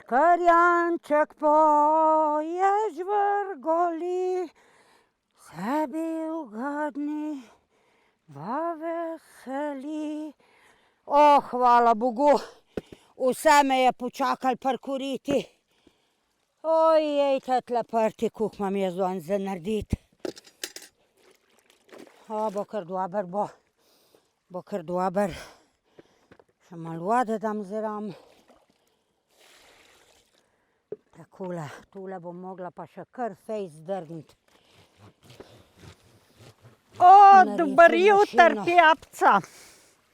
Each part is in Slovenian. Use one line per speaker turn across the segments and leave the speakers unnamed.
Škrjanček poje žvrgoli, sebi ugadni, veseli. Hvala Bogu, vse me je počakal parkuriti. Ojej, tetle prti, koliko imam jaz danes za narediti. Bo kar dober, bo kar dober. Še malo vode dam zraven. Takole, tule bom mogla pa še kar fejs zdrgniti.
Dober jutar, Pjapca.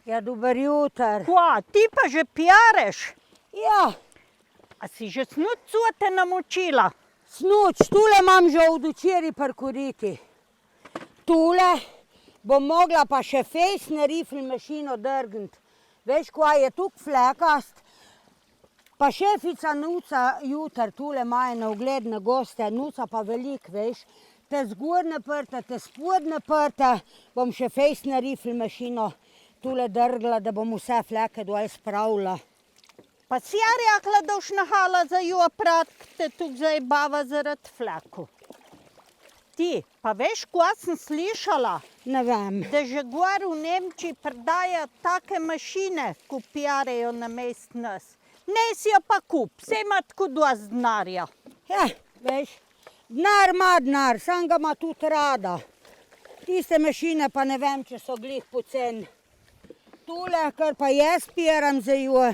Ja, dober jutar.
Kva, ti pa že pjareš?
Ja.
A si že snuc cote namočila?
Snuc, tule imam že od včeraj parkuriti. Tule bom mogla pa še fejs na rifl mašino drgniti. Veš, kva je tukaj flekast, pa šefica nuca jutar tule imajo na ogled na goste, nuca pa veliko, veš. Te zgornje prte, te spodnje prte, bom še fejs na rifl mašino tule drgla, da bom vse fleke dol spravila.
Pa si ja rekla, da boš nahala za jo prat, te tukaj zdaj bava zaradi fleku. Ti, pa veš, kva sem slišala?
Ne vem.
Da že gor v Nemčiji prodajajo take mašine, ko pjarejo namest nas. Ne si jo pa kup, saj ima tako dosti denarja.
Ja, veš, denar ima denar, sam ga ima tudi rada. Tiste mašine pa ne vem, če so glih poceni. Tule, kar pa jaz pjeram za jo,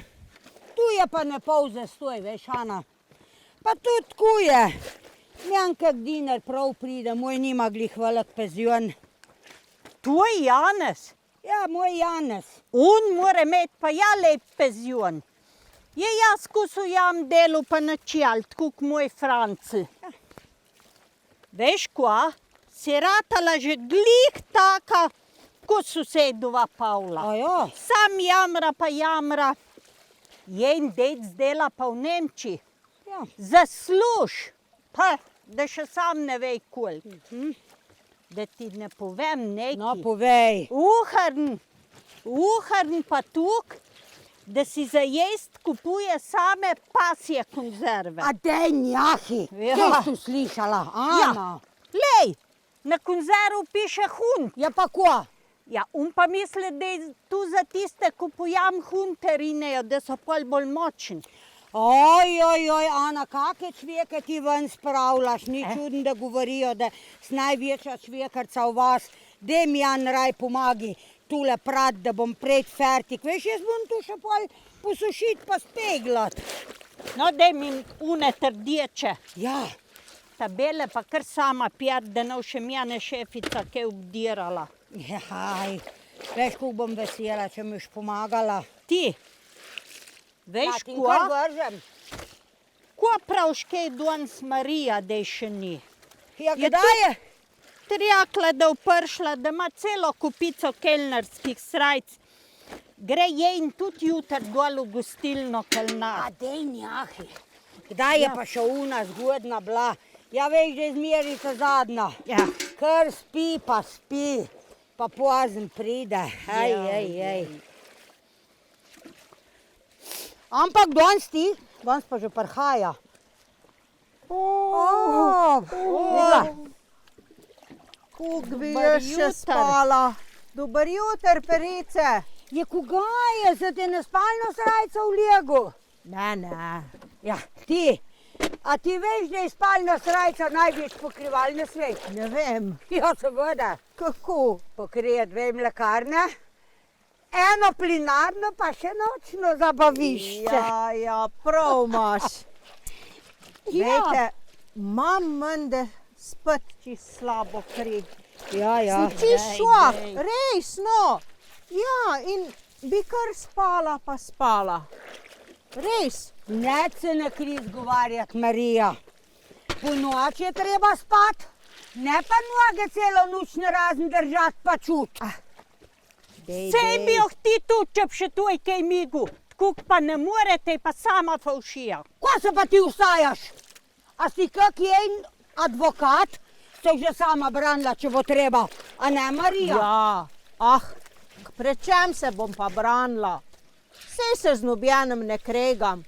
tu je pa ne pol zastoj, veš, Ana. Pa tudi tako je. Njen kak dinar prav pride, moj nima glih velik penzion.
Tvoj Janez?
Ja, moj Janez.
On mora imeti pa ja lep penzion. Je jaz, ko so jam delu pa načijal, tako kot moj Franci.
Ja.
Veš kva, si ratala že glih taka, kot sosedova Pavla.
Ajo.
Sam jamra pa jamra. Jen dec dela pa v Nemčiji.
Ja.
Zasluž, pa da še sam ne vej koliko. Da ti ne povem nekaj.
No, povej.
Uharn pa tuk, da si za jest kupuje same pasje konzerve.
A dej njahi,
Ja.
kje si slišala, Ana?
Lej, na konzervu piše hunt.
Ja pa kva?
Ja, on pa misli, da je tu za tiste, ko pojam hunterinejo, da so pol bolj močni.
Oj, Ana, kakve čveke ti ven spravljaš, ni čudno, da govorijo, da si največja čvekarca v vas. Dej mi, Jan, raj pomagi tule prat, da bom pred fertik. Veš, jaz bom tu še pol posušit pa speglat.
No, dej mi une trdječe.
Ja.
Tabele pa kar sama pjat, da ne še mjene šefica kaj obdirala.
Jaj, veš, kako bom vesela, če mi boš pomagala.
Ti, veš
Kar
kva?
vržem.
Kva pravš kaj danes Marija, da je še ni?
Ja,
Je
kdaj je?
Triakla, da vpršla, da ima celo kupico kelnerskih srajc. Gre jejn tudi jutar dol v gostilno kelnar.
A dej njahi. Kdaj je pa še una zgodna bila? Ja, veš, da je zmerica zadnja.
Ja.
Kar spi, pa spi. Pa pozn pride. Ej. Ampak danes ti, danes pa že prhaja. Videla?
Kako bi
Dober
jaz še
jutar.
spala? Dober jutar, Perice.
Je koga je, za te na spalno srajco v legu?
Ne.
Ja, ti. A ti veš, da je spalna srajca največ pokrival na svetu?
Ne vem.
Ja, seveda.
Kako?
Pokrije 2 mlekarne, eno plinarno pa še nočno zabavišče.
Ja, prav imaš.
Ja.
Vejte, imam mende spet čisto slabo kri.
Ja.
Sem čisto šok, res, no. Ja, in bi kar spala pa spala. Res.
Ne se ne kri zgovarjati, Marija. Po noči je treba spati, ne pa noge celo noč narazen držati pa čut.
Sej bi jo ti tu, če bi še tuj kaj migu. Tako pa ne morete, pa sama favšija.
Ko se pa ti vstajaš? A si kak jen advokat? Se že sama branila, če bo treba. A ne, Marija?
Ja, pred čem se bom pa branila? Sej se z nobenem ne kregam.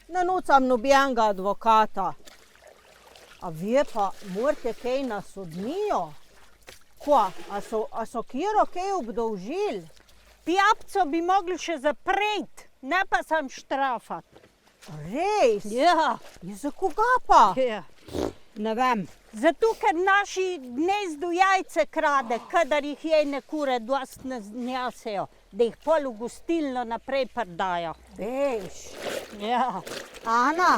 Nanucam nobenega advokata. A vi pa morate kaj na sodnijo? Kva, a so kjero kaj obdolžili?
Pijapco bi mogli še zapreti, ne pa sam štrafati.
Res?
Ja.
Ja, za koga pa?
Ja.
Ne vem.
Zato, ker naši gnezdu jajce krade, kadar jih jejne kure dost ne znjasejo, da jih pol v gostilno naprej prdajo.
Veš,
Ja.
Ana,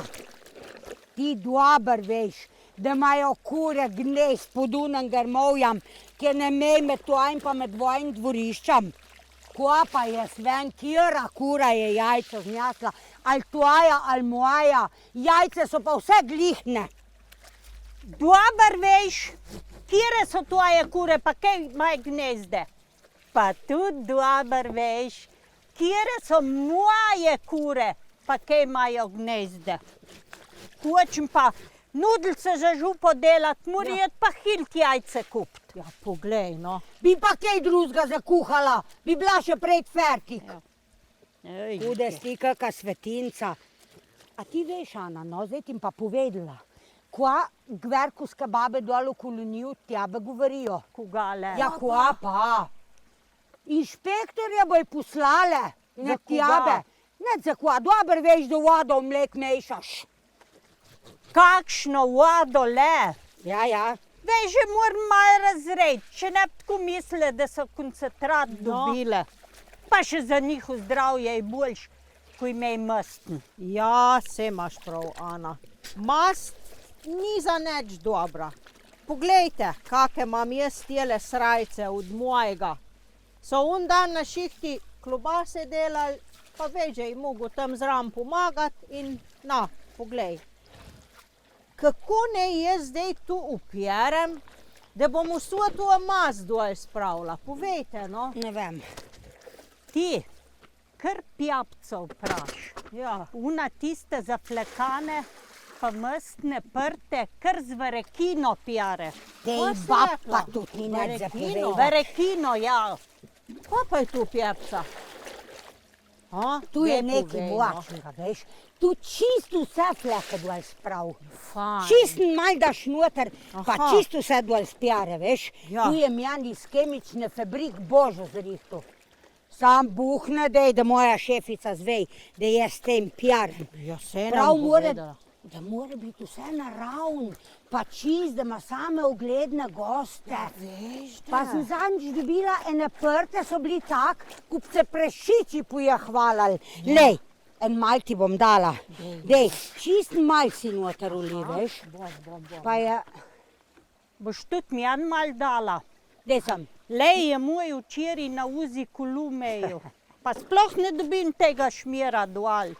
ti dober veš, da imajo kure gnezd pod unem grmovjem, ki ne mej med tvojim pa med tvojim dvoriščem. Ko pa jaz vem, kjera kura je jajce znjasla, ali tvoja ali moja, jajce so pa vse glihne.
Dober veš, kire so tvoje kure, pa kaj imajo gnezde. Pa tudi dober veš, kire so moje kure, pa kaj imajo gnezde. Hočem pa nudlice za župo delati, mora iti pa hilt jajce kupiti.
Ja, poglej, no.
Bi pa kaj drugega zakuhala, bi bila še prej fertik. Bude sti kaka svetinca. A ti veš, Ana, no, zdaj ti pa povedala, kva gverkuske babe dol v koloniju tebe govorijo.
Kogale?
Ja, kva pa? Inšpektorje boj poslale na
Za koga?
tebe. Ne za kva, dober veš, da vodo v mlek mešaš.
Kakšno vodo le?
Ja.
Veš, že moram malo razrejti, če ne bi tako mislile, da so koncentrat dobile. Pa še za njihovo zdravje je boljš, ko imej mastn.
Ja, se imaš prav, Ana. Mast ni za nič dobra. Poglejte, kakve imam jaz tele srajce od mojega. So un dan na šihti klobase delali, pa veš, že jim mogo tam zraven pomagati in na, poglej. Kako ne jaz zdaj tu uperem, da bom vso to mast dol spravila? Povejte, no.
Ne vem.
Ti, kar pijapco vpraš.
Ja.
Una tiste zaflekane, pa mastne prte, kar z varekino pijare.
Tej
Ko si
bab
rekla?
pa tudi ni nič
Varekino?
zapovedala.
Varekino, ja.
Kaj pa je tu pjepca? A,
Tu je
daj
nekaj
povej, no.
močnega, veš. Tu čisto vse fleke dol sprav.
Fajn.
Čist mal daš noter, pa
Aha.
čisto vse dol spjare, veš.
Ja.
Tu je meni iz kemične fabrik božo zrihtu. Sam buhne dej, da moja šefica zvej, da jaz s tem pjarem.
Ja, se
Prav
nam
mora,
povedala.
da mora biti vse naravno, pa čist, da ima same ugledne goste.
Veš,
Pa sem zadnjič dobila ene prte, so bili tak, ko bi se prešiči pojahvalali. Lej, en mal ti bom dala. Dej, čist mal si noter uli, veš.
Bom.
Pa je,
Boš tudi mjan mal dala.
dej sem.
Lej je moj včeraj na uzi kolumeju. Pa sploh ne dobim tega šmira dol.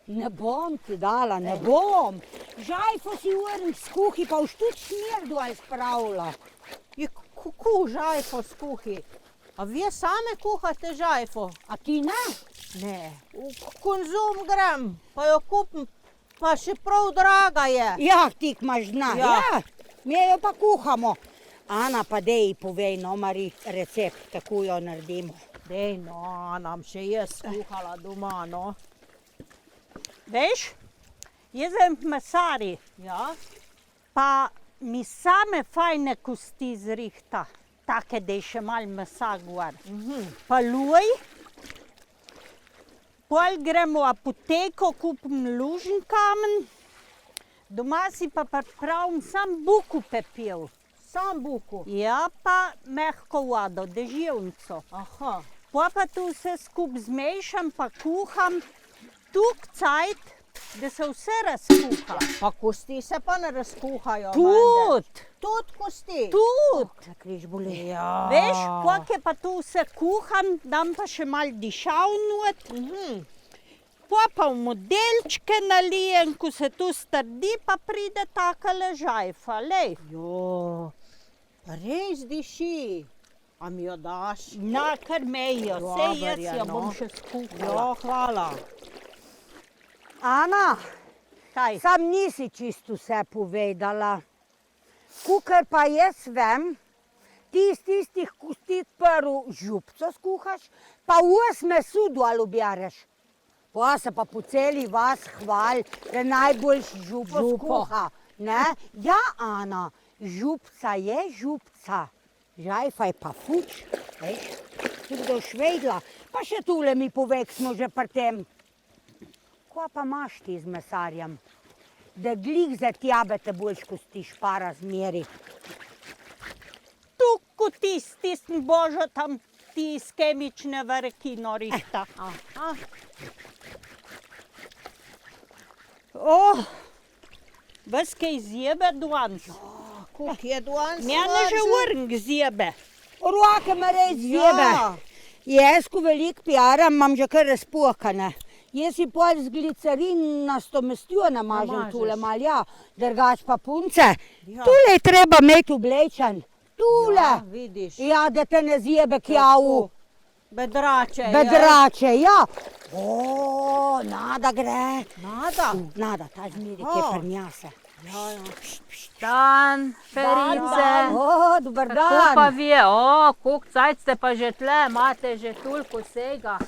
Ne bom ti dala, ne bom. Žajfo si urn skuhi, pa už tudi šmir dol spravila.
Je kako žajfo skuhi? A vi same kuhate žajfo?
A ti ne?
Ne. V konzum grem, pa jo kupim, pa še prav draga je.
Ja, ti imaš zna.
Ja.
Ja, mi jo pa kuhamo. Ana, pa dej povej, no, Mari, recept, tako jo naredimo.
Dej, no, nam še jaz kuhala doma, no.
Veš, jaz sem v mesari,
Ja?
pa mi same fajne kosti zrihta. Take, da je še malo mesa gor. Pa luj, pol gremo v apoteko, kupim lužen kamen, doma si pa pripravim sam buku pepel.
Sam buku.
Ja, pa mehko vodo, deževnico.
Aha.
Pa tu vse skupaj zmešam, pa kuham, tuk cajt, da se vse razkuha.
Pa kosti se pa ne razkuhajo. menda. Tudi kosti.
Tudi.
Križ boli.
Ja.
Veš, koliko je pa tu vse kuhan, dam pa še malo dišav not. Pa v modelčke nalijem, ko se tu strdi, pa pride taka ležajfa. Lej,
Jo, res diši. A mi jo daš?
na kar mejo, sej jaz
Dober je,
jo
no.
bom še skuhala.
Jo, hvala.
Ana,
Kaj?
sam nisi čisto vse povedala. Kukar pa jaz vem, ti iz tistih kosti prv župco skuhaš, pa us mesu dol ubjareš. Pa se pa po celi vas hvali, da najboljši župo skuha. Ne? Ja, Ana, župca je župca. Žajfa je pa fuč, veš, tudi do švejdla. Pa še tule mi povek, smo že pri tem. Kva pa imaš ti z mesarjem? Da glih za tjabete boljš, ko ti špara zmeri.
Tu, ko ti stisni Božo, tam ti iz kemične vrki norihta. Veš, kaj zjebe danes?
Koliko je danes?
Mene že vrnk zjebe.
Roke me res zjebe. Jaz, ko veliko pijaram, imam že kar razpohane. Jaz si pol z glicerinasto mestjo namažem tule mal, ja. Drugač pa punce. Tule je treba imeti oblečen. Tule.
Ja, vidiš.
Ja, da te ne zjebe kjavu.
Bedrače.
Bedrače, ja. O, nada gre.
Nada?
Nada, ta zmeri, kje prnjase.
Dan, Ferice.
O, dober
Kako pa
dan.
vi, koliko cajt ste pa že tle, imate že toliko vsega.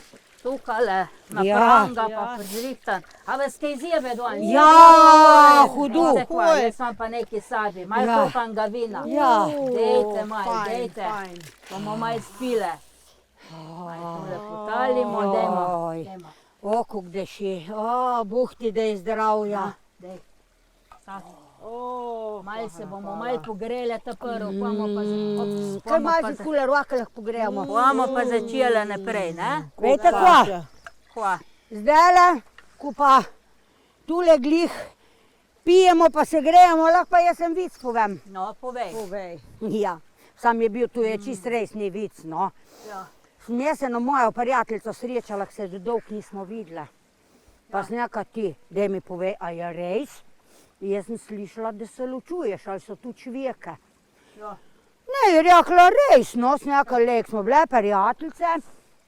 Tukale, na
Ja.
pranga pa prizrihtan. A vas kaj zjebe danes?
Ja, hudo.
Veste kva, jaz vam pa nekaj sabi, malo
Ja.
kopanga vina.
Ja.
Dejte malo,
Fajn,
dejte.
fajn.
Bomo malo spile. Malo tule potalimo, dajmo.
Oj. O, kako deši. O, Bog ti dej zdravja.
Dej. Malo se bomo malo pogrele ta prvo, bomo pa
Kaj malo se tule roke lahko pogrejamo.
bomo pa začele naprej, ne?
Vejte kva?
Kva?
Zdajle, ko pa tule glih pijemo pa se grejemo, lahko pa jaz sem vic povem.
No, povej.
Povej.
Ja, sam je bil, tu je čist resni vic, no.
Ja.
Sem jaz eno mojo prijateljico srečala, ki se že dolgo nismo videla. Pa sem neka ti, daj mi povej, a je res? Jaz sem slišala, da se ločuješ, ali so tu čveke.
Ja.
Ne, je rekla res, no, sem neka lek, smo bile prijateljice.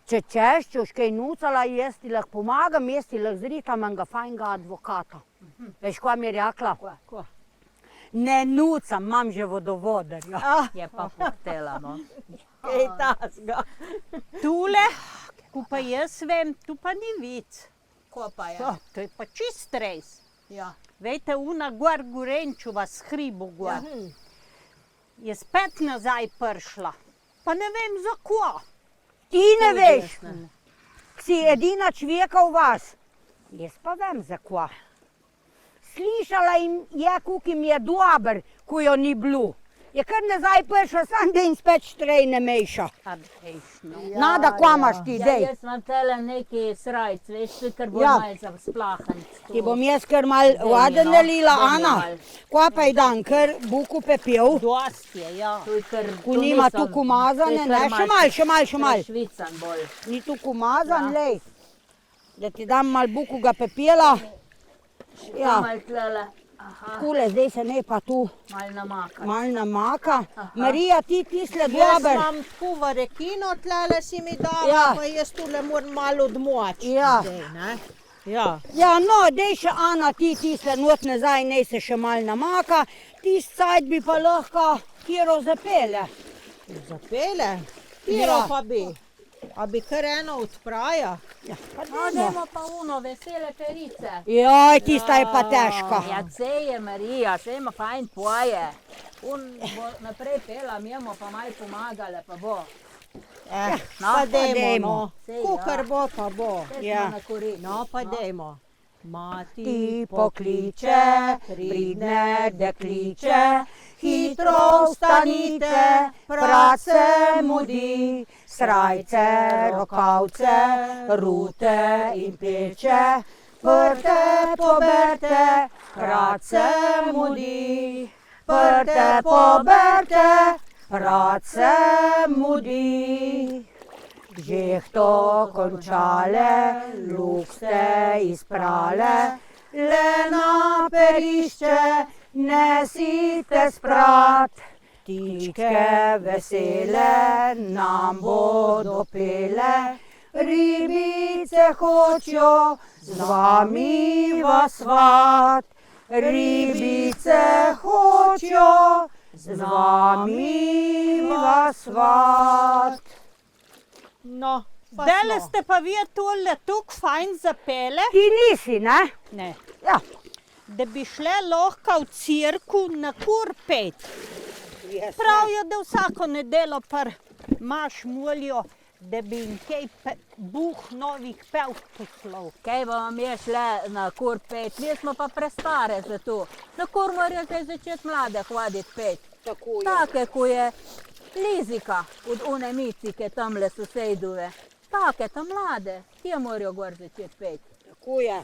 Če boš kaj nucala, jaz ti lahko pomagam, jaz ti lahko zritam enega fajnega advokata. Veš, kva mi je rekla?
Kva?
Ne nucam, imam že vodovodarja.
Je pa pohtela, no.
Kaj tasga?
Tule, ko pa jaz vem, tu pa ni vic.
Ko pa je?
To je pa čist res.
Ja.
Vejte, una gor Gorenčova s hribu gor. Je spet nazaj prišla. Pa ne vem za kva.
Ti ne veš, si edina človeka v vas. Jaz pa vem za kva. Slišala je, koliko jim je dober, ko jo ni bilo. Je kar nazaj prišla, sam da jim spet štrejne meša.
A veš, no.
Nada, kva imaš ti,
Ja,
dej.
jaz imam tele neki srajc, veš, ker bo
Ja.
malo zasplahan.
Ti bom jaz kar mal
Daj mi,
vaden
no.
nalila,
Daj mi
Ana.
malo.
Kva pa je dan, ker buku pepel.
Dost je, ja.
Ko nima tu kumazane, ne, še mal.
Švican bolj.
Ni tu kumazan, lej. Da ti dam mal buku ga pepela. Ja,
Malo tlele, aha,
kule, zdaj se ne pa tu
malo namaka.
mal namaka. Marija, ti tisle
Jaz
dober.
imam tako varekino, tlele si mi dala,
Ja.
pa jaz tule moram malo odmoči.
Ja.
Zdaj, ne? Ja.
Ja, no, dej še Ana, ti tisle not nazaj, nej se še mal namaka. Tist cajt bi pa lahko kjero zapele.
Zapele? Kjero
Ja.
pa bi? A bi kar eno odpraja?
Ja, pa
No,
dajmo.
dajmo pa uno, vesele perice.
Joj, tista je pa težka.
Ja, sej je Marija, sej ima fajn poje. Bo naprej pela, mi bomo pa malo pomagale, pa bo.
No, pa dejmo,
dejmo.
no.
Sej,
Kukar
ja.
bo, pa bo.
Sej
Ja.
smo na korinu.
No, pa dejmo. Mati
Ti pokliče, pridne dekliče, hitro vstanite, brat se mudi, srajce, rokavce, rute in peče, prte poberte, brat se mudi, prte poberte, brat se mudi. Žehto končale, luk ste izprale, le na perišče nesite sprat. Ptičke vesele nam bodo pele, ribice hočejo z vami vas svat. Ribice hočejo z vami vas svat.
No, Pa
Dele
smo.
ste pa vi tole tuk fajn zapele,
Ti nisi, ne?
ne,
Ja.
da bi šle lahko v cirku na kur pet.
Jaz
Pravijo, da vsako nedelo par imaš moljo, da bi jim kaj novih pevk poslal.
Kaj bomo mi šle na kur pet, mi smo pa prestare za to. Na kur morajo zdaj začeti mlade hoditi pet.
Tako je.
Take, ko je Lizika od one Micike, tamle sosedove. Take, ta mlade, ti morajo gor začeti pet.
Tako je.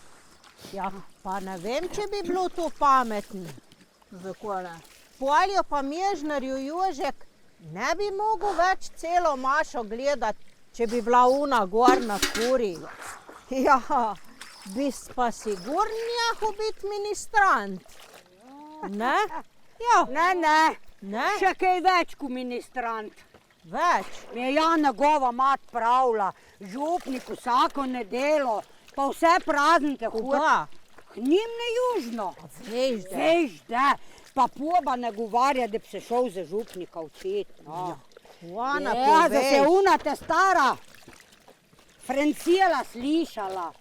Ja, pa ne vem, če bi bilo to pametno.
Zakole?
Poljo pa Mežnarju Jožek ne bi mogel več celo mašo gledati, če bi bila una gor na kuri. Ja, bi pa sigurno nehal biti ministrant. Ne? Ja,
Ne,
ne,
še kaj več kot ministrant.
več.
Mi je Jana Gova mat pravila, župnik vsako nedelo, pa vse praznike hodi.
Koga?
K njim na južno.
Veš, da.
Veš, da. Pa poba ne govarja, da bi se šel za župnika učiti. No.
Ona
Ja, da se
poveš.
una te stara Francijela slišala.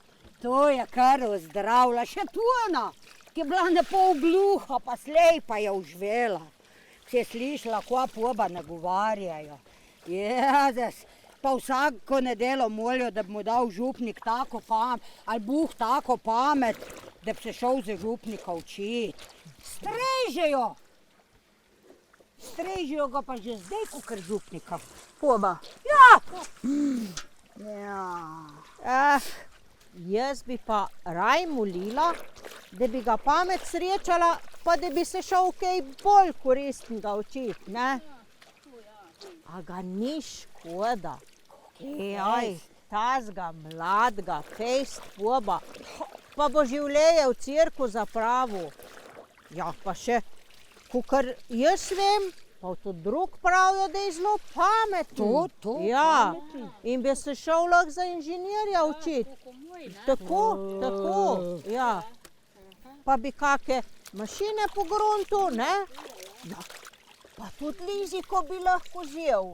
To je kar ozdravila. Še tu ona, ki je bila ne pol gluha, pa slepa je užvela. Si je slišala, ko poba ne govarjajo. Jezus. Pa vsako nedelo molijo, da bi mu dal župnik tako pamet, ali Bog tako pamet, da bi se šel za župnika učiti. Strežejo. Strežejo ga pa že zdaj, kakor župnika.
Poba.
Ja,
Eh, jaz bi pa raj molila, da bi ga pamet srečala, pa da bi se šel kaj bolj koristnega učiti, ne? A ga ni škoda. Ej, tazga mladega, fejst poba, pa bo življenje v cirku zapravil. Ja, pa še, kakor jaz vem, pa tudi drug pravijo, da je zelo pameten.
To,
Ja, in bi se šel lahko za inženirja učiti. Tako, ja. Pa bi kake mašine po gruntu, ne? Ja. Pa tudi Liziko bi lahko vzel.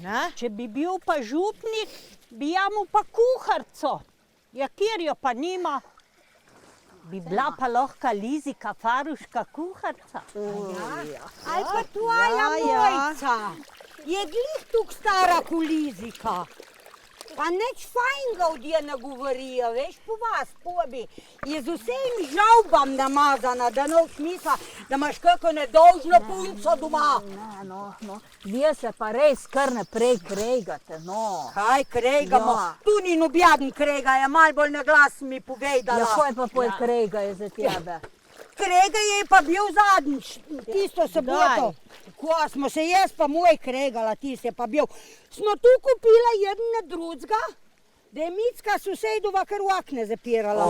Ne?
Če bi bil pa župnik, bi jamu pa kuharco. Ja, kjer jo pa nima, bi bila pa lahko Lizika faruška kuharca.
ali pa tvoja mojca. Je glih tuk stara kulizika. Pa nič fajnega od je ne govorijo, veš, po vas, pobi. Je z vsemi žalbam namazana, da ne v smisla, da imaš kako nedolžno punco doma.
No. Vi se pa res kar naprej kregate, no.
Kaj kregamo?
Ja.
Tu ni noben krega, je malo bolj na glas mi povedala.
Ja, kaj pa pol kregajo za tebe?
Krega je pa bil zadnjič, tisto soboto. Ko smo se jaz pa moj kregala, tisti je pa bil. Smo tu kupila jedne drugega, da je Micka sosedova kar v okne zapirala.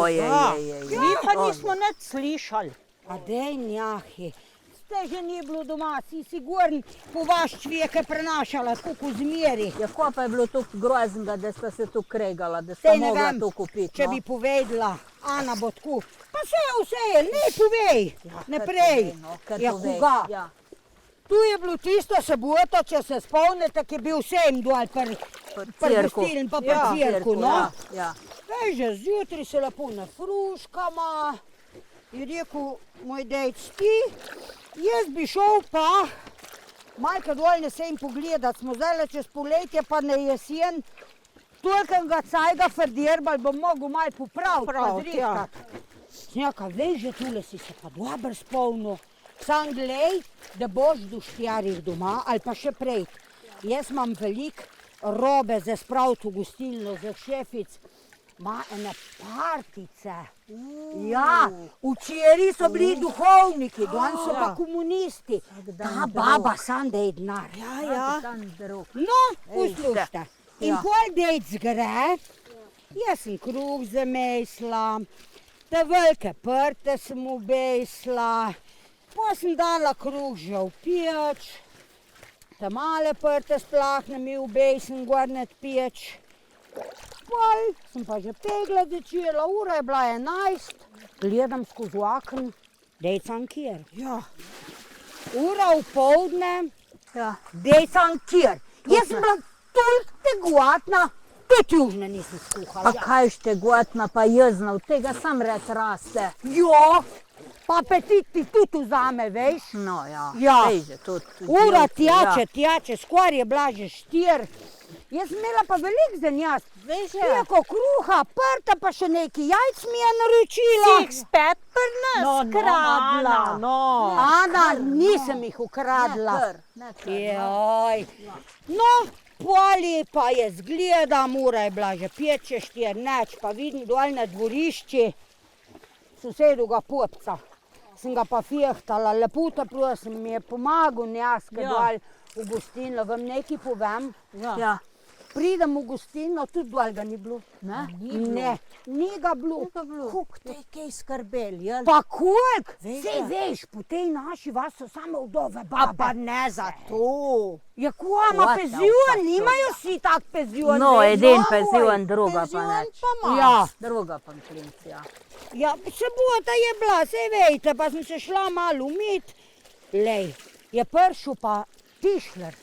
Mi pa nismo nič slišali.
A dej njahi, ste že ni bilo doma, si sigurn po vaš čvijeke prenašala, tako v zmeri.
Ja, kaj pa je bilo tako groznega, da sta se tu kregala, da sta
Sej ne
mogla
vem,
to kupiti,
če
no?
bi povedala, Ana bo tako. Pa vse, ne povej, naprej.
Kar
Ja,
povej,
koga?
ja.
Tu je bilo tisto soboto, če se spomnite, ki je bil vsem dol pri
cirku.
gostilni, pa pri
Ja,
cirku, no.
Ja.
Veš, že zjutraj se lepo nafruškama. Je rekel, moj dejc, ti, jaz bi šel pa malce dol na sejm pogledat, smo zdaj čez poletje pa na jesen, tolikega cajga frdirbal bom mogel malo popraviti, pa
Popraviti, ja.
zrihtati. Snjaka, veš, že tule si se pa dobro spomnil. Sam glej, da boš do 4 doma ali pa še prej. Jaz imam veliko robe za spraviti v gostilno, za šefic. Ma ene partice. Ja, včeraj so bili duhovniki, danes so pa komunisti. Ta baba sam da je denar.
Ja.
No, poslušajte. In pol dejc gre, jaz sem kruh zamesla, te velike prte sem obesla, pa sem dala kruh že v peč, te male prte splahnem in obesem gor nad peč. Pol sem pa že pegla začela, ura je bila 11, gledam skozi okno, dejcam kjer.
Ja.
Ura v poldne,
Ja.
dejcam kjer. Jaz sem bila toliko tegotna, tudi južne nisem skuhala.
Pa kaj šte gotna, pa jezna, od tega sam rec raste.
Jo, pa apetit ti tudi vzame, veš.
No ja,
Ja.
sej že tudi.
Ura
ja.
tjače, skoraj je bila že 4. Jaz sem imela pa veliko zanjast.
Veš,
Peko kruha, prta, pa še neki jajc mi je naročila.
Jih spet pri nas kradla.
Ana, nisem jih ukradla.
Ne kar.
Joj. No, poli pa je zgledam, ura je bila že 5 čez 4, neč, pa vidim dol na dvorišči sosedovega popca. Sem ga pa fehtala, lepo prosim, mi je pomagal njaske dol v gostilno, vam nekaj povem.
Ja.
Pridem v gostilno, tudi dol ga ni bilo.
Ne?
Ne, ni ga bilo.
Kuk te kaj skrbel, jel?
Pa koliko?
Veš,
Sej
ja.
veš, po tej naši vas so samo vdove
Pa
babe.
ne za to.
Ja, kuama
What
penzion, nimajo vsi tak penzion.
No,
veš,
edin
no,
penzion, druga pa
Penzion
neč.
pa ima.
Ja,
Druga pa klinc, ja.
ja, sobota je bila, sej vejte, pa sem se šla malo umit. Lej, je prišel pa Tišler.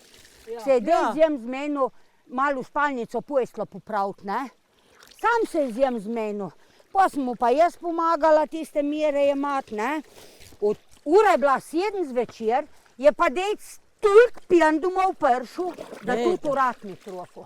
Se je del zjem zmenil, malo v spalnico pojstlo popraviti, ne? Sam se je zjem zmenil. Pa sem mu pa jaz pomagala tiste mire jemati, ne? Ura je bila 7 zvečer, je pa dec toliko pijan domov prišel, da tudi urat ni trofil.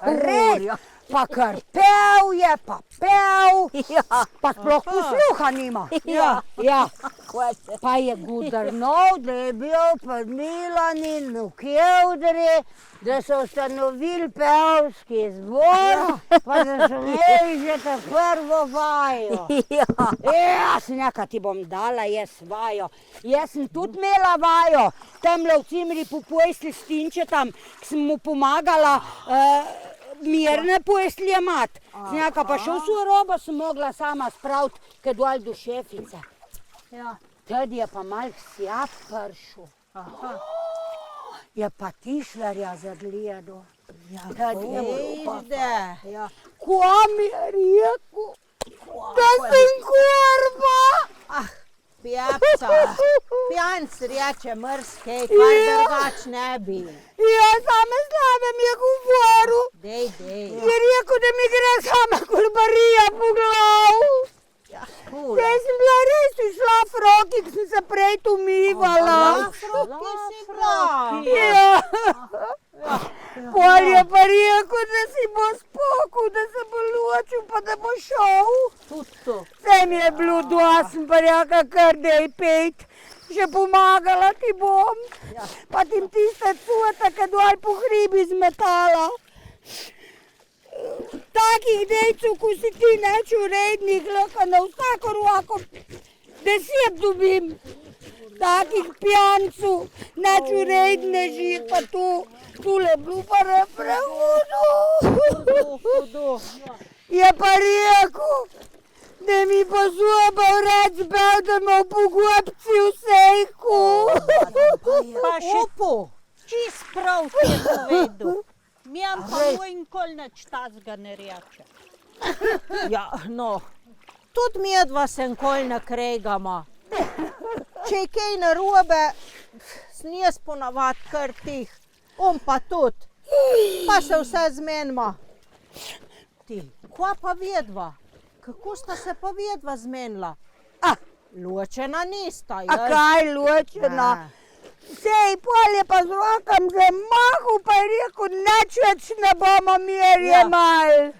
Res, pa kar pev je, pa pev,
Ja.
pa sploh posluha nima.
Ja.
Ja.
Hoče.
Pa je gudrnov, da je bil pod Milanin v Kevdri, da so ustanovili pevski zbor, pa da so imeli že ta prvo vajo.
Ja.
Ja, sneka ti bom dala, jaz vajo. Jaz sem tudi imela vajo, tamle v Cimri po pojstli Stinčetam, ki sem mu pomagala mirne pojstli jemati. Sneka pa še vso robo sem mogla sama spraviti, kaj dol do šefice.
Ja.
Tudi je pa mal sjap pršel. Je pa Tišlerja zagledal. Tudi je bilo.
Ejde.
Ko mi je rekel, da sem korba.
Pjapca. Pijanc reče mrske, kaj drugač ne bi.
Ja, same slave mi je govoril.
Dej.
Je rekel, da mi gre sama kolbarija po glavu. Zdaj sem bila res šla v roki, ki sem se prej tu umivala.
Ki si bila.
Ja. Pol je pa rekel, da si bo spokoj, da se bo ločil, pa da bo šel.
Tudi to.
Vse mi je bilo dosti, sem pa rekla, kar dej pejt. Še pomagala ti bom. Pa tim tiste cvota, ki dol po hribi zmetala. Takih dejcev, ko si ti neč urednih, lahko na vsako roko 10 dobim. Takih pijancev, neč urednežih, pa tule bilo pa prehudo. Je pa rekel, da mi bo zobel rad zbel, da me v pogobci v sejku.
Pa še čist prav ti je povedal. Mjam pa moj nikoli nič tazga ne reče.
Ja, no. Tudi medva se nikoli ne kregama. Če je kaj narobe, sem jaz ponavad kar tih. On pa tudi. Pa se vse zmenima. Ti, kva pa vedva? Kako sta se pa vedva zmenila? Ločena nista,
A kaj ločena? Sej, pol je pa z rokam zamahal, pa je rekel, nič več ne bomo mirje mal.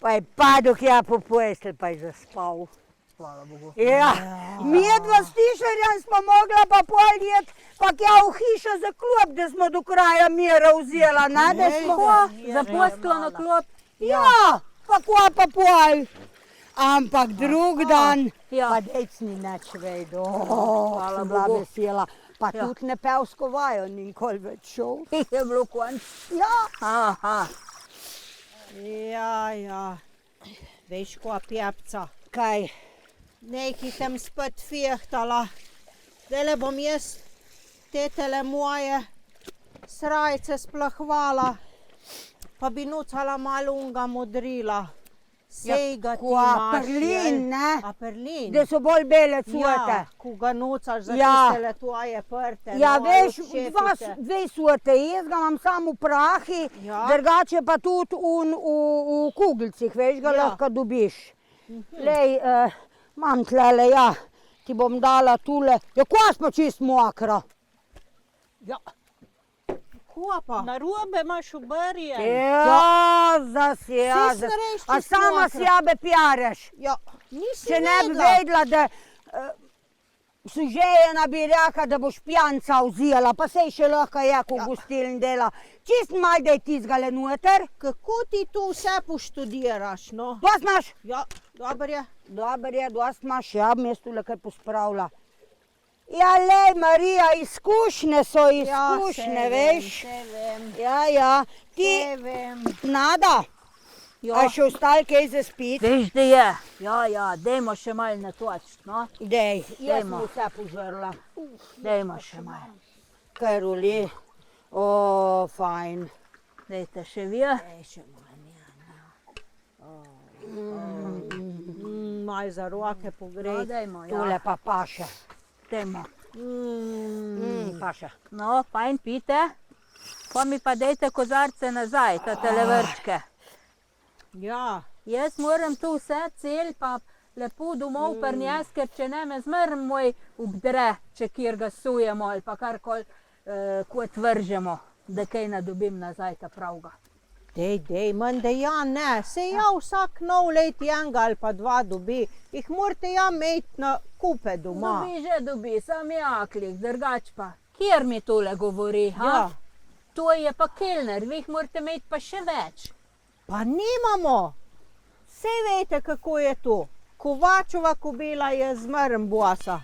Pa je padel ja po postelj, pa je zaspal.
Hvala Bogu.
Ja, medva s Tišlerjem smo mogla pa pol jet, pa ja v hišo za klop, da smo do kraja mira vzela, ne, da smo...
Za posteljo na klop.
Ja, pa kva pa pol. Ampak drug dan,
Ja.
pa dejc ni nič vedel.
Hvala
Sem bila
Bogu.
vesela. Pa
Ja.
tudi ne pevsko vajo ni nikoli več šel.
Je bilo konc.
Ja,
Aha.
Ja. Veš, kva pjapca.
kaj?
Nekaj tam spet fehtala. Zdajle bom jaz tetele moje srajce splahvala, pa bi nucala malo unga modrila. Sej ga ti
Cu a
imaš,
perlin, ne?
A perlin?
Da so bolj bele cvete.
Ja, ko ga nucaš za
Ja.
tistele tvoje prte.
Ja,
no,
veš,
ali šefice.
dve sorte, jaz ga imam samo v prahi,
Ja.
drugače pa tudi v kugelcih, veš, ga
Ja.
lahko dobiš. Lej, imam tlele, ja, ti bom dala tule. Ja, kost pa čist mokro.
Ja. Kva pa?
Na robe imaš ubarjen.
Ja, zas je, ja,
Saj
zas.
smreš
A
čist
sama
mokro.
sebe pjareš.
Ja, nisi
Če ne bi
vedela.
vedela, da sužejena bi rekla, da boš pijanca vzela, pa sej še lahko je, ko gostiln dela. Čist malo, da je tizgale noter.
Kako ti tu vse poštudiraš, no?
Dost imaš?
Ja, dobro je.
Dobar je, dost imaš, ja, bi jaz tule kaj pospravila. Ja, lej, Marija, izkušnje so izkušnje, veš.
Saj vem,
Ja, ti,
saj vem.
Nada, a še ostal kaj za spit?
Veš, da je. Ja, dajmo še malo natočiti, no.
Dej, jaz sem
Dajmo.
vse požrla.
Dajmo še malo.
Karoli, o, fajn.
Dajte še vi.
Maj za roke
No,
pogrej.
dajmo,
Tole
ja.
pa paše.
Dajmo.
Paše.
No, fajn pite. Pa mi pa dajte kozarce nazaj, ta televrčke.
Ja,
Jaz moram tu vse cel pa lepo domov prnjes, ker če ne me zmrn moj obdre, če kjer ga sujemo ali pa karkoli kot vržemo, da kaj ne dobim nazaj ta pravga.
dej, manj da ja ne. Sej ja vsak nov let enega ali pa dva dobi. Jih morate ja imeti na kupe doma.
Dobi že dobi, sam jaklik, drugač pa. Kjer mi tole govori, ha?
Ja.
To je pa kelner, vi jih morate imeti pa še več.
Pa nimamo. Sej veste, kako je to. Kovačova kobila je zmrn bosa.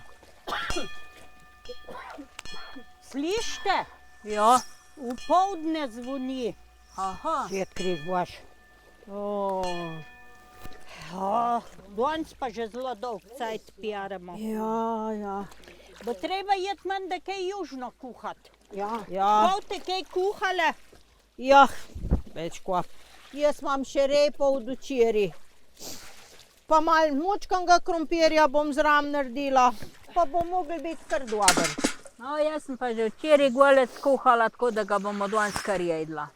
Slište?
Ja.
V poldne zvoni.
Aha.
Svet križ boš.
Danes pa že zelo dolg cajt pjaremo.
Ja.
Bo treba jeti manj, da kaj južno kuhati.
Ja.
Boste kaj kuhale?
Ja, več kva. Jaz imam še repo v včeraj. Pa malo mučkanga krompirja bom zraven naredila, pa bo mogel biti kar dober.
No, jaz sem pa že včeraj golec kuhala, tako da ga bomo danes kar jedla.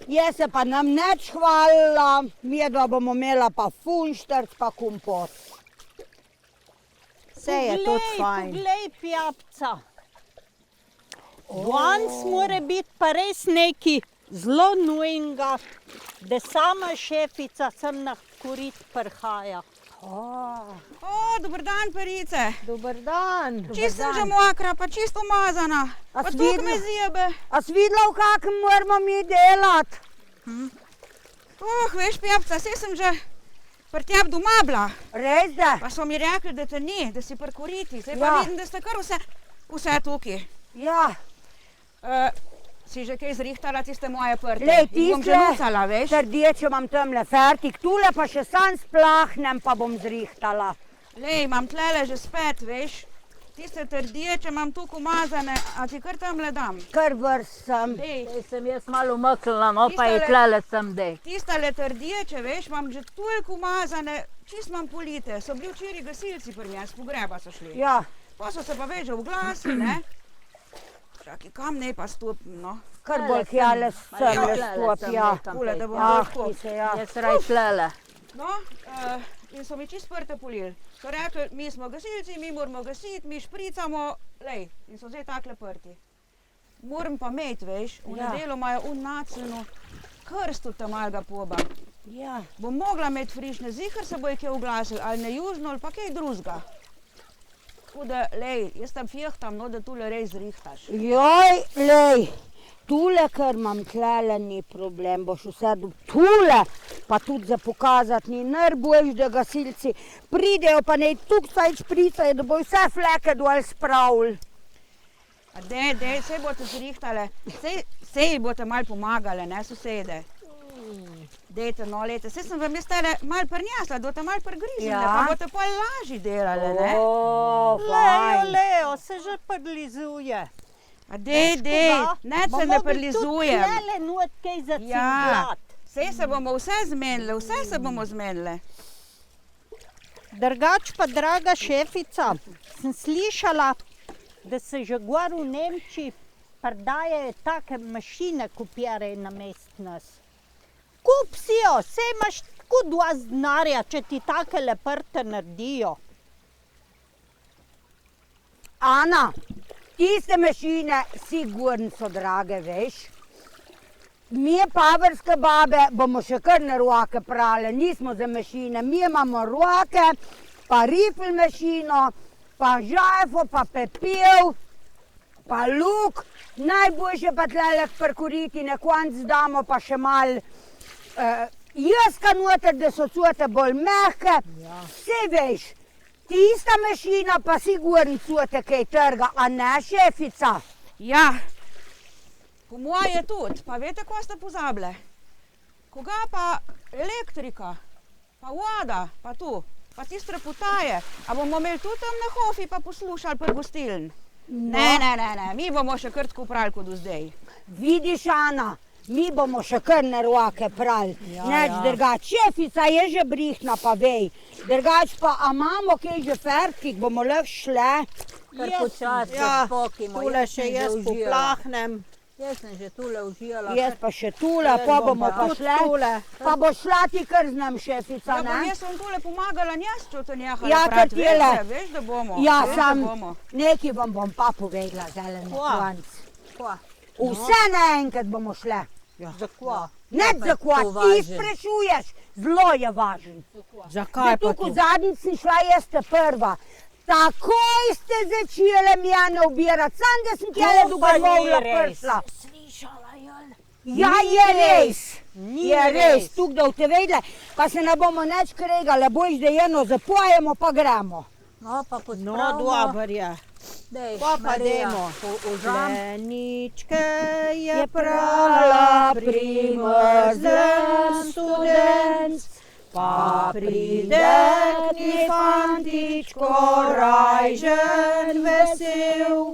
Jaz se pa nam neč hvalila, midva bomo imela pa funštrc pa kompot.
Vse je tudi fajn.
Poglej, pjapca. Danes mora biti pa res nekaj zelo nujnega, da sama šefica sem na korit prihaja.
Dober dan, Perice.
Dober dan.
Čisto sem že mokra, pa čisto umazana.
A
Pa
si
tukaj
videla?
me zjebe.
A si videla, v kakem moramo mi delati?
Veš, Pjapca, saj sem že pri tebi doma bila.
Res da?
Pa so mi rekli, da te ni, da si pri koriti. Zdaj pa
Ja.
vidim, da ste kar vse tukaj.
Ja,
Si že kaj zrihtala tiste moje prte?
lej,
Jih bom že
tiste
nucala, veš?
srdeče imam tamle fertik, tule pa še sam splahnem, pa bom zrihtala.
Lej, imam tlele že spet, veš? Tiste trdiječe imam tukaj umazane, a ti kar tamle dam.
Kar vrst sem.
Lej,
Zdaj sem jaz malo umaknila, no pa je
Tistale-
tlele sem dej.
tistale trdiječe, veš, imam že toliko umazane, čist imam polite. So bili včeraj gasilci pri meni, s pogreba so šli.
Ja,
Pa so se pa več oglasili, ne? Čakaj, kam ne pa stopim, no?
kar bolj kjale sem le stop, ja.
Tule, da bom
Ah,
lahko.
ti se, ja.
Jaz raj tlele.
No, in so mi čist prte polili. So rekli, mi smo gasilci, mi moramo gasiti, mi špricamo, lej, in so zdaj takle prti. Moram pa imeti, veš, v
Ja.
nedeljo imajo nacljeno krst od tamalega poba.
Ja.
Bom mogla imeti frišne, zihar se bojo kaj oglasili, ali na južno, ali pa kaj drugega. Tako da, lej, jaz tam fjehtam, no, da tule res zrihtaš.
Joj, lej, tule, kar imam tlele, ni problem, boš vse do tule, pa tudi za pokazati, ni najboljš, da gasilci pridejo, pa ne tukaj špricajo, da bojo vse fleke dol spravili.
A dej, sej boste zrihtale, sej boste malo pomagale, ne, sosede. Dejte, no, lejte, sej sem vam jaz tale malo prnjasla, da boste malo prgriznile,
Ja.
pa boste pol lažje delale, ne.
O,
Leo,
fajn.
Leo, se že prlizuje.
A dej, ne se ne prilizujem.
Tlele not kaj za
Ja,
cinglat.
Sej se bomo vse zmenile.
Drugač pa, draga šefica, sem slišala, da se že gor v Nemčiji prodajajo take mašine, kopirajo namesto nas. Kup si jo, sej imaš tako dosti denarja, če ti take leprte naredijo.
Ana, tiste mašine sigurno so drage, veš. Mi pavrske babe bomo še kar na roke prale, nismo za mašine. Mi imamo roke, pa rifl mašino, pa žajfo, pa pepel, pa luk. Najboljše pa tlele parkuriti, na koncu damo pa še malo jeska noter, da so cote bolj mehke. Vse veš, tista mašina pa sigurno cote kaj trga, a ne, šefica?
Ja, po moje tudi, pa veste, ko ste pozabile? Koga pa elektrika, pa voda, pa tu, pa tiste reputaje, a bomo imeli tudi tam na hofi pa poslušali pri gostiln? Ne, mi bomo še kar tako prali kot do zdaj.
Vidiš, Ana, mi bomo še kar na roke prali. Neč drugač, šefica je že brihna, pa vej. Drugač pa, a imamo kaj že fertik, bomo lahko šle?
Kar počasi pokimo.
Tule še jaz poplahnem.
Jaz sem že tule užijala.
Jaz pa še tule, pa bomo pa šle. Pa bo šla ti kar z nam, šefica,
Ja, pa
ne?
jaz sem tule pomagala njaz, če te nehala
Ja,
prati,
ker tile.
veš, da bomo.
Ja,
veš,
sam
da bomo.
nekaj vam bom pa povedala zdajle na
Kva?
konc. Vse naenkrat bomo šle.
Zakva?
Nič za kva,
to
ti
važno.
sprašuješ, zelo je važen.
Zakaj pa
Tukaj
to?
zadnjič sem šla jaz ta prva. Takoj ste začele mjane ubirati, sam da sem tjele do
pa ni
Grmovla
res.
prišla. Ja, je res.
Ni
Je res,
res.
tukaj da boste vedele, pa se ne bomo nič kregale, boš da eno zapojemo pa gremo.
No, pa
No,
pospravimo.
dober je.
Dej,
Pa
Marija,
dajmo.
užam.
Pleničke je
Je
prala
prala
primrzlen student, pa pride k njej fantičko rajžen vesel.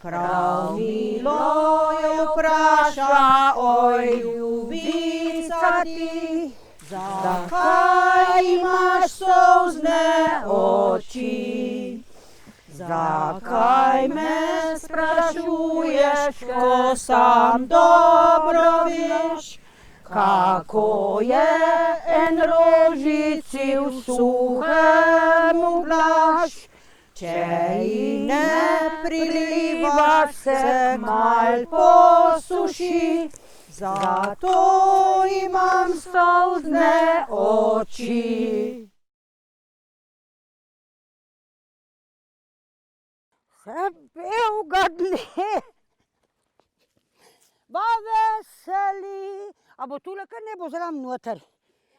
Prav milo jo vpraša, oj ljubica ti, zakaj imaš solzne oči? Zakaj me sprašuješ, ko sam dobro veš, kako je en rožici v suhem ublaž? Če ji ne prilivaš, se mal posuši, zato imam solzne oči.
Se belega dne, ba veseli. A bo tule kar ne bo zram noter?